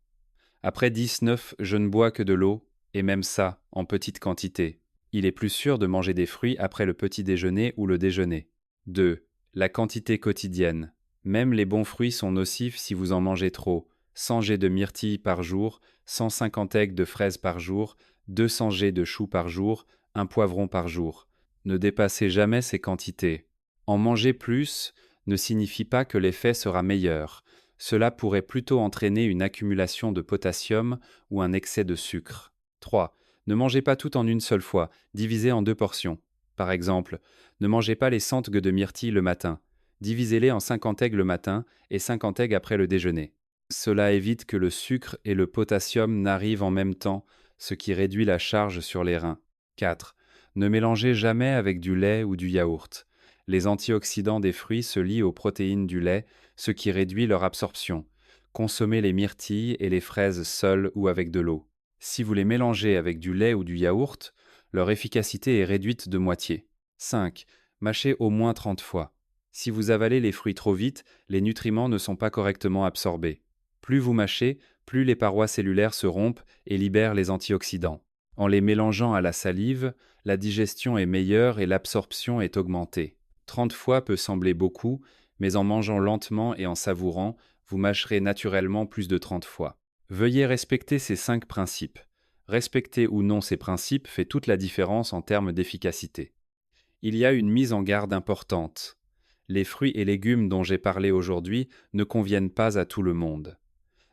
Après 19, je ne bois que de l'eau, et même ça, en petite quantité. Il est plus sûr de manger des fruits après le petit déjeuner ou le déjeuner. 2. La quantité quotidienne. Même les bons fruits sont nocifs si vous en mangez trop. 100 g de myrtilles par jour, 150 aigues de fraises par jour, 200 g de choux par jour, un poivron par jour. Ne dépassez jamais ces quantités. En manger plus ne signifie pas que l'effet sera meilleur. Cela pourrait plutôt entraîner une accumulation de potassium ou un excès de sucre. 3. Ne mangez pas tout en une seule fois, divisez en 2 portions. Par exemple, ne mangez pas les 100 g de myrtilles le matin. Divisez-les en 50 aigues le matin et 50 aigues après le déjeuner. Cela évite que le sucre et le potassium n'arrivent en même temps, ce qui réduit la charge sur les reins. 4. Ne mélangez jamais avec du lait ou du yaourt. Les antioxydants des fruits se lient aux protéines du lait, ce qui réduit leur absorption. Consommez les myrtilles et les fraises seules ou avec de l'eau. Si vous les mélangez avec du lait ou du yaourt, leur efficacité est réduite de moitié. 5. Mâchez au moins 30 fois. Si vous avalez les fruits trop vite, les nutriments ne sont pas correctement absorbés. Plus vous mâchez, plus les parois cellulaires se rompent et libèrent les antioxydants. En les mélangeant à la salive, la digestion est meilleure et l'absorption est augmentée. 30 fois peut sembler beaucoup, mais en mangeant lentement et en savourant, vous mâcherez naturellement plus de 30 fois. Veuillez respecter ces 5 principes. Respecter ou non ces principes fait toute la différence en termes d'efficacité. Il y a une mise en garde importante. Les fruits et légumes dont j'ai parlé aujourd'hui ne conviennent pas à tout le monde.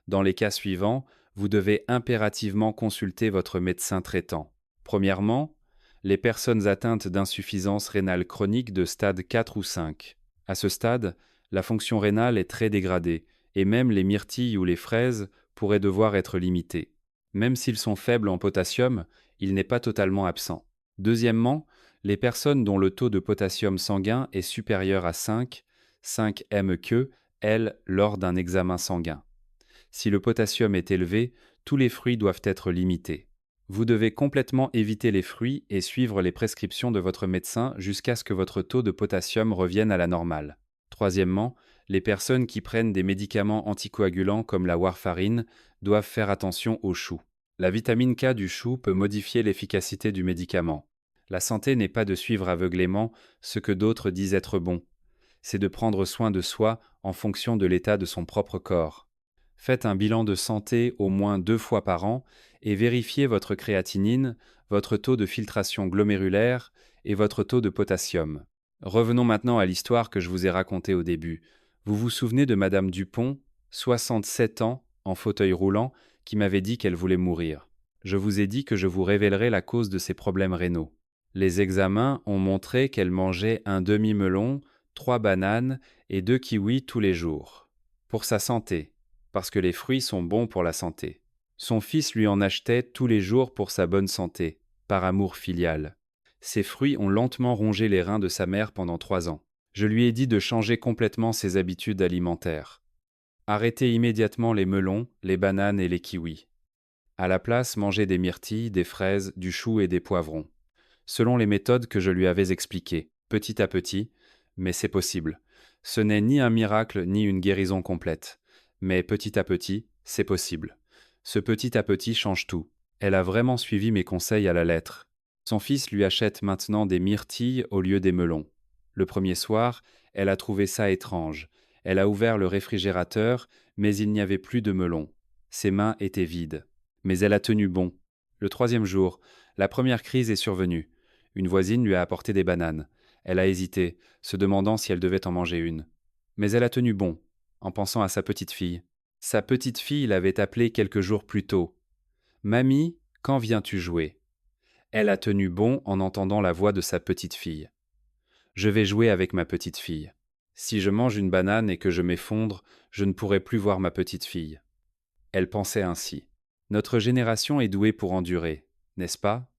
Dans les cas suivants, vous devez impérativement consulter votre médecin traitant. Premièrement, les personnes atteintes d'insuffisance rénale chronique de stade 4 ou 5. À ce stade, la fonction rénale est très dégradée, et même les myrtilles ou les fraises pourraient devoir être limitées. Même s'ils sont faibles en potassium, il n'est pas totalement absent. Deuxièmement, les personnes dont le taux de potassium sanguin est supérieur à 5, 5 mQ, elles, lors d'un examen sanguin. Si le potassium est élevé, tous les fruits doivent être limités. Vous devez complètement éviter les fruits et suivre les prescriptions de votre médecin jusqu'à ce que votre taux de potassium revienne à la normale. Troisièmement, les personnes qui prennent des médicaments anticoagulants comme la warfarine doivent faire attention au chou. La vitamine K du chou peut modifier l'efficacité du médicament. La santé n'est pas de suivre aveuglément ce que d'autres disent être bon. C'est de prendre soin de soi en fonction de l'état de son propre corps. Faites un bilan de santé au moins 2 fois par an et vérifiez votre créatinine, votre taux de filtration glomérulaire et votre taux de potassium. Revenons maintenant à l'histoire que je vous ai racontée au début. Vous vous souvenez de Madame Dupont, 67 ans, en fauteuil roulant, qui m'avait dit qu'elle voulait mourir. Je vous ai dit que je vous révélerai la cause de ses problèmes rénaux. Les examens ont montré qu'elle mangeait un demi-melon, 3 bananes et 2 kiwis tous les jours. Pour sa santé, parce que les fruits sont bons pour la santé. Son fils lui en achetait tous les jours pour sa bonne santé, par amour filial. Ces fruits ont lentement rongé les reins de sa mère pendant 3 ans. Je lui ai dit de changer complètement ses habitudes alimentaires. Arrêtez immédiatement les melons, les bananes et les kiwis. À la place, mangez des myrtilles, des fraises, du chou et des poivrons. Selon les méthodes que je lui avais expliquées, petit à petit, mais c'est possible. Ce n'est ni un miracle ni une guérison complète. Mais petit à petit, c'est possible. Ce petit à petit change tout. Elle a vraiment suivi mes conseils à la lettre. Son fils lui achète maintenant des myrtilles au lieu des melons. Le premier soir, elle a trouvé ça étrange. Elle a ouvert le réfrigérateur, mais il n'y avait plus de melons. Ses mains étaient vides. Mais elle a tenu bon. Le troisième jour, la première crise est survenue. Une voisine lui a apporté des bananes. Elle a hésité, se demandant si elle devait en manger une. Mais elle a tenu bon, en pensant à sa petite fille. Sa petite fille l'avait appelée quelques jours plus tôt. « Mamie, quand viens-tu jouer ?» Elle a tenu bon en entendant la voix de sa petite fille. « Je vais jouer avec ma petite fille. Si je mange une banane et que je m'effondre, je ne pourrai plus voir ma petite fille. » Elle pensait ainsi. Notre génération est douée pour endurer, n'est-ce pas ?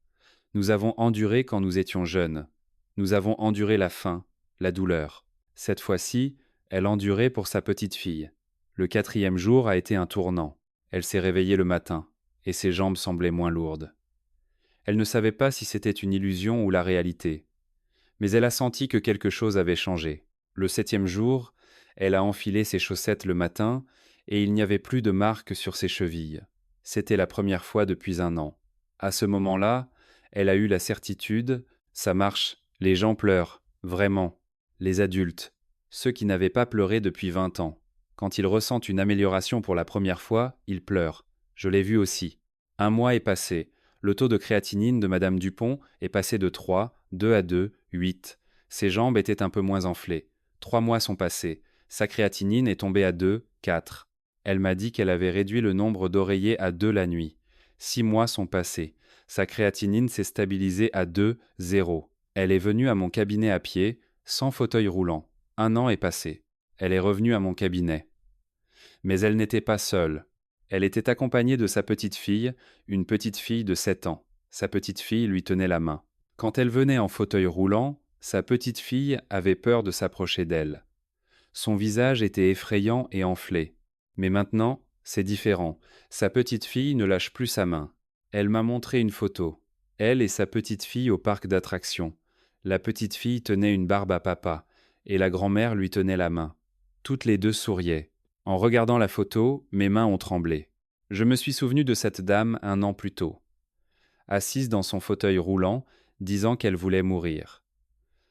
Nous avons enduré quand nous étions jeunes. Nous avons enduré la faim, la douleur. Cette fois-ci, elle endurait pour sa petite fille. Le 4e jour a été un tournant. Elle s'est réveillée le matin, et ses jambes semblaient moins lourdes. Elle ne savait pas si c'était une illusion ou la réalité. Mais elle a senti que quelque chose avait changé. Le 7e jour, elle a enfilé ses chaussettes le matin, et il n'y avait plus de marque sur ses chevilles. C'était la première fois depuis 1 an. À ce moment-là, elle a eu la certitude, ça marche, les gens pleurent, vraiment, les adultes, ceux qui n'avaient pas pleuré depuis 20 ans. Quand ils ressentent une amélioration pour la première fois, ils pleurent. Je l'ai vu aussi. 1 mois est passé. Le taux de créatinine de Madame Dupont est passé de 3, 2 à 2, 8. Ses jambes étaient un peu moins enflées. 3 mois sont passés. Sa créatinine est tombée à 2, 4. Elle m'a dit qu'elle avait réduit le nombre d'oreillers à 2 la nuit. 6 mois sont passés. Sa créatinine s'est stabilisée à 2, 0. Elle est venue à mon cabinet à pied, sans fauteuil roulant. 1 an est passé. Elle est revenue à mon cabinet. Mais elle n'était pas seule. Elle était accompagnée de sa petite fille, une petite fille de 7 ans. Sa petite fille lui tenait la main. Quand elle venait en fauteuil roulant, sa petite fille avait peur de s'approcher d'elle. Son visage était effrayant et enflé. Mais maintenant, c'est différent. Sa petite fille ne lâche plus sa main. Elle m'a montré une photo. Elle et sa petite fille au parc d'attractions. La petite fille tenait une barbe à papa, et la grand-mère lui tenait la main. Toutes les deux souriaient. En regardant la photo, mes mains ont tremblé. Je me suis souvenu de cette dame 1 an plus tôt, assise dans son fauteuil roulant, disant qu'elle voulait mourir.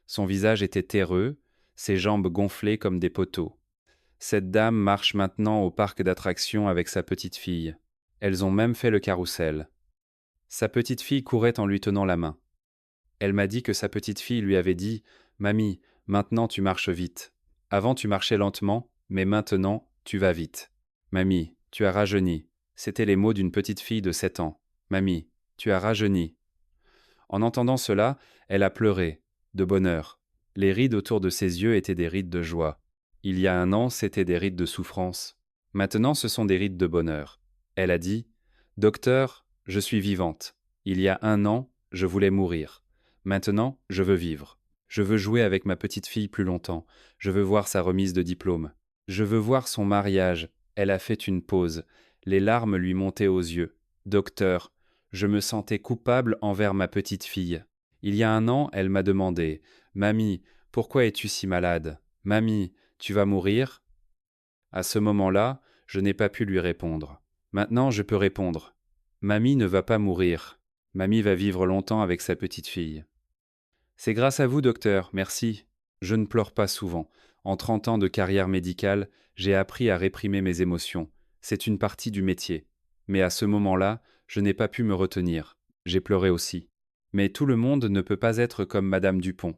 Son visage était terreux, ses jambes gonflées comme des poteaux. Cette dame marche maintenant au parc d'attractions avec sa petite fille. Elles ont même fait le carrousel. Sa petite fille courait en lui tenant la main. Elle m'a dit que sa petite fille lui avait dit « Mamie, maintenant tu marches vite. Avant tu marchais lentement, mais maintenant tu vas vite. Mamie, tu as rajeuni. » C'étaient les mots d'une petite fille de 7 ans. « Mamie, tu as rajeuni. » En entendant cela, elle a pleuré, de bonheur. Les rides autour de ses yeux étaient des rides de joie. Il y a 1 an, c'étaient des rides de souffrance. Maintenant, ce sont des rides de bonheur. Elle a dit « Docteur, je suis vivante. Il y a 1 an, je voulais mourir. Maintenant, je veux vivre. Je veux jouer avec ma petite fille plus longtemps. Je veux voir sa remise de diplôme. Je veux voir son mariage. » Elle a fait une pause. Les larmes lui montaient aux yeux. « Docteur, je me sentais coupable envers ma petite fille. Il y a 1 an, elle m'a demandé « Mamie, pourquoi es-tu si malade? Mamie, tu vas mourir ?» À ce moment-là, je n'ai pas pu lui répondre. Maintenant, je peux répondre. Mamie ne va pas mourir. Mamie va vivre longtemps avec sa petite fille. C'est grâce à vous, docteur, merci. Je ne pleure pas souvent. En 30 ans de carrière médicale, j'ai appris à réprimer mes émotions. C'est une partie du métier. Mais à ce moment-là, je n'ai pas pu me retenir. J'ai pleuré aussi. Mais tout le monde ne peut pas être comme Madame Dupont.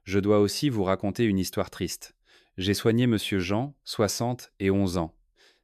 Je dois aussi vous raconter une histoire triste. J'ai soigné Monsieur Jean, 60 et 11 ans.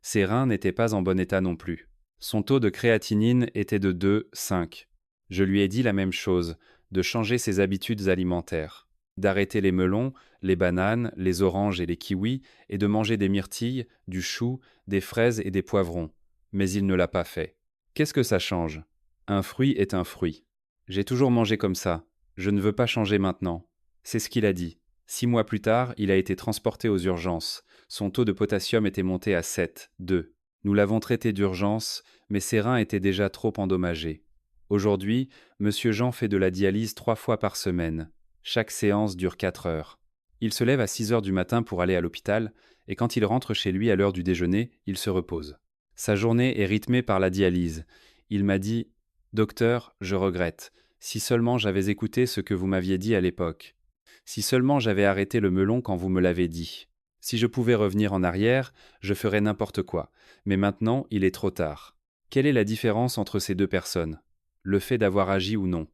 Ses reins n'étaient pas en bon état non plus. Son taux de créatinine était de 2, 5. Je lui ai dit la même chose, de changer ses habitudes alimentaires, d'arrêter les melons, les bananes, les oranges et les kiwis, et de manger des myrtilles, du chou, des fraises et des poivrons. Mais il ne l'a pas fait. Qu'est-ce que ça change? Un fruit est un fruit. J'ai toujours mangé comme ça. Je ne veux pas changer maintenant. C'est ce qu'il a dit. 6 mois plus tard, il a été transporté aux urgences. Son taux de potassium était monté à 7, 2. Nous l'avons traité d'urgence, mais ses reins étaient déjà trop endommagés. Aujourd'hui, Monsieur Jean fait de la dialyse 3 fois par semaine. Chaque séance dure 4 heures. Il se lève à 6 heures du matin pour aller à l'hôpital, et quand il rentre chez lui à l'heure du déjeuner, il se repose. Sa journée est rythmée par la dialyse. Il m'a dit « Docteur, je regrette. Si seulement j'avais écouté ce que vous m'aviez dit à l'époque. Si seulement j'avais arrêté le melon quand vous me l'avez dit. Si je pouvais revenir en arrière, je ferais n'importe quoi. Mais maintenant, il est trop tard. » Quelle est la différence entre ces deux personnes? Le fait d'avoir agi ou non.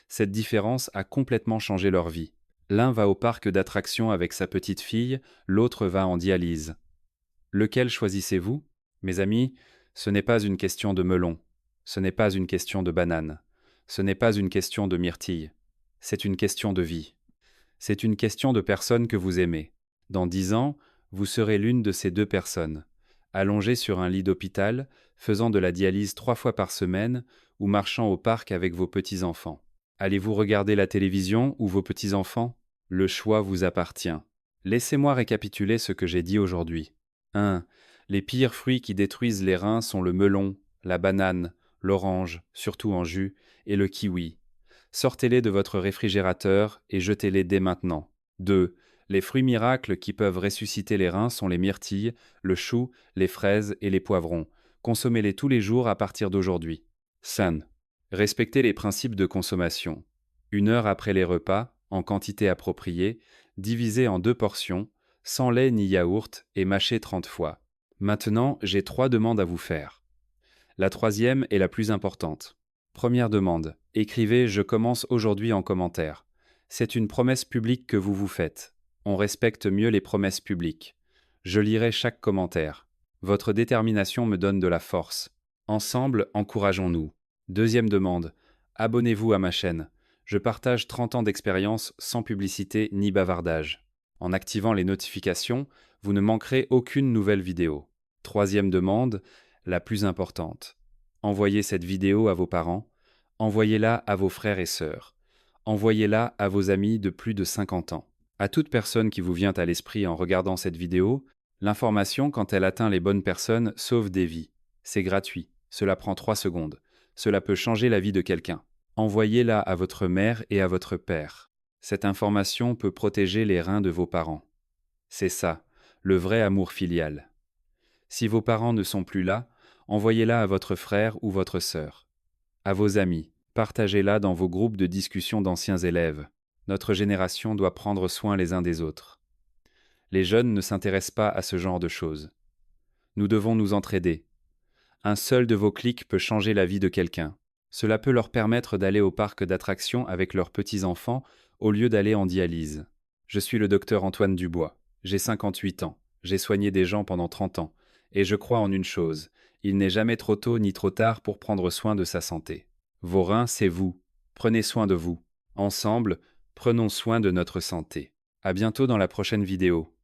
Cette différence a complètement changé leur vie. L'un va au parc d'attractions avec sa petite fille, l'autre va en dialyse. Lequel choisissez-vous? Mes amis, ce n'est pas une question de melon. Ce n'est pas une question de banane. Ce n'est pas une question de myrtille. C'est une question de vie. C'est une question de personne que vous aimez. Dans 10 ans, vous serez l'une de ces deux personnes, allongée sur un lit d'hôpital, faisant de la dialyse 3 fois par semaine ou marchant au parc avec vos petits-enfants. Allez-vous regarder la télévision ou vos petits-enfants? Le choix vous appartient. Laissez-moi récapituler ce que j'ai dit aujourd'hui. 1. Les pires fruits qui détruisent les reins sont le melon, la banane, l'orange, surtout en jus, et le kiwi. Sortez-les de votre réfrigérateur et jetez-les dès maintenant. 2. Les fruits miracles qui peuvent ressusciter les reins sont les myrtilles, le chou, les fraises et les poivrons. Consommez-les tous les jours à partir d'aujourd'hui. San. Respectez les principes de consommation. 1 heure après les repas, en quantité appropriée, divisez en 2 portions, sans lait ni yaourt et mâchez 30 fois. Maintenant, j'ai 3 demandes à vous faire. La troisième est la plus importante. Première demande. Écrivez « Je commence aujourd'hui » en commentaire. C'est une promesse publique que vous vous faites. On respecte mieux les promesses publiques. Je lirai chaque commentaire. Votre détermination me donne de la force. Ensemble, encourageons-nous. Deuxième demande. Abonnez-vous à ma chaîne. Je partage 30 ans d'expérience sans publicité ni bavardage. En activant les notifications, vous ne manquerez aucune nouvelle vidéo. Troisième demande, la plus importante. Envoyez cette vidéo à vos parents, envoyez-la à vos frères et sœurs, envoyez-la à vos amis de plus de 50 ans. À toute personne qui vous vient à l'esprit en regardant cette vidéo, l'information, quand elle atteint les bonnes personnes, sauve des vies. C'est gratuit, cela prend 3 secondes. Cela peut changer la vie de quelqu'un. Envoyez-la à votre mère et à votre père. Cette information peut protéger les reins de vos parents. C'est ça, le vrai amour filial. Si vos parents ne sont plus là, envoyez-la à votre frère ou votre sœur. À vos amis, partagez-la dans vos groupes de discussion d'anciens élèves. Notre génération doit prendre soin les uns des autres. Les jeunes ne s'intéressent pas à ce genre de choses. Nous devons nous entraider. Un seul de vos clics peut changer la vie de quelqu'un. Cela peut leur permettre d'aller au parc d'attractions avec leurs petits-enfants au lieu d'aller en dialyse. Je suis le docteur Antoine Dubois. J'ai 58 ans. J'ai soigné des gens pendant 30 ans. Et je crois en une chose. Il n'est jamais trop tôt ni trop tard pour prendre soin de sa santé. Vos reins, c'est vous. Prenez soin de vous. Ensemble, prenons soin de notre santé. À bientôt dans la prochaine vidéo.